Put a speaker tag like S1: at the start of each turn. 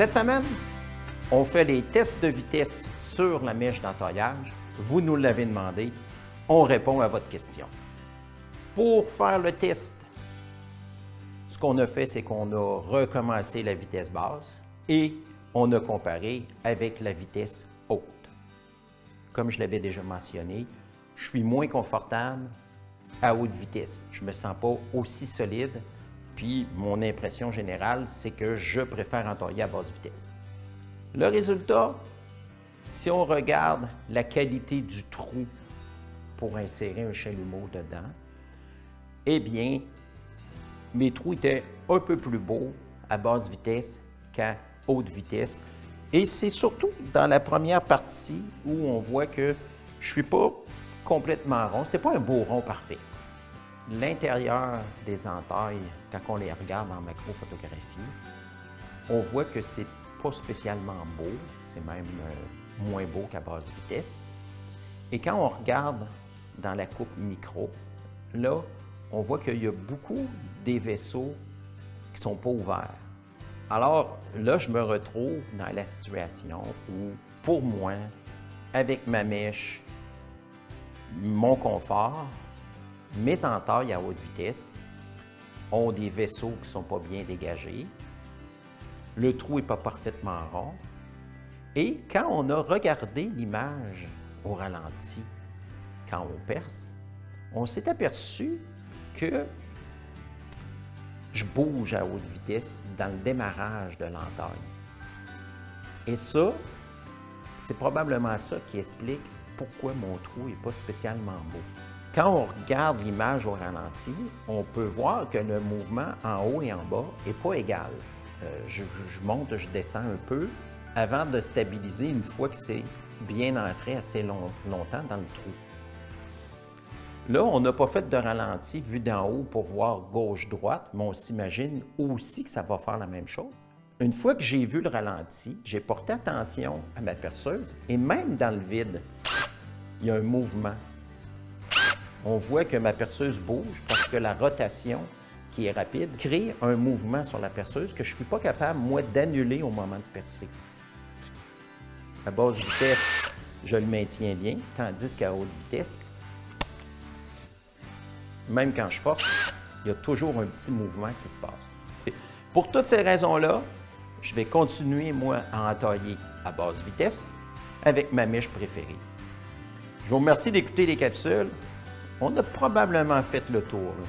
S1: Cette semaine, on fait les tests de vitesse sur la mèche d'entaillage. Vous nous l'avez demandé. On répond à votre question. Pour faire le test, ce qu'on a fait, c'est qu'on a recommencé la vitesse basse et on a comparé avec la vitesse haute. Comme je l'avais déjà mentionné, je suis moins confortable à haute vitesse. Je ne me sens pas aussi solide, puis mon impression générale, c'est que je préfère entailler à basse vitesse. Le résultat, si on regarde la qualité du trou pour insérer un chalumeau dedans, eh bien, mes trous étaient un peu plus beaux à basse vitesse qu'à haute vitesse. Et c'est surtout dans la première partie où on voit que je ne suis pas complètement rond. Ce n'est pas un beau rond parfait. L'intérieur des entailles, quand on les regarde en macrophotographie, on voit que c'est pas spécialement beau. C'est même moins beau qu'à basse vitesse. Et quand on regarde dans la coupe micro, là, on voit qu'il y a beaucoup des vaisseaux qui ne sont pas ouverts. Alors là, je me retrouve dans la situation où, pour moi, avec ma mèche, mon confort, mes entailles à haute vitesse ont des vaisseaux qui ne sont pas bien dégagés. Le trou n'est pas parfaitement rond. Et quand on a regardé l'image au ralenti, quand on perce, on s'est aperçu que je bouge à haute vitesse dans le démarrage de l'entaille. Et ça, c'est probablement ça qui explique pourquoi mon trou n'est pas spécialement beau. Quand on regarde l'image au ralenti, on peut voir que le mouvement en haut et en bas n'est pas égal. Je monte, je descends un peu avant de stabiliser une fois que c'est bien entré assez longtemps dans le trou. Là, on n'a pas fait de ralenti vu d'en haut pour voir gauche-droite, mais on s'imagine aussi que ça va faire la même chose. Une fois que j'ai vu le ralenti, j'ai porté attention à ma perceuse et même dans le vide, il y a un mouvement. On voit que ma perceuse bouge parce que la rotation qui est rapide crée un mouvement sur la perceuse que je ne suis pas capable, moi, d'annuler au moment de percer. À basse vitesse, je le maintiens bien, tandis qu'à haute vitesse, même quand je force, il y a toujours un petit mouvement qui se passe. Pour toutes ces raisons-là, je vais continuer, moi, à entailler à basse vitesse avec ma mèche préférée. Je vous remercie d'écouter les capsules. On a probablement fait le tour, là.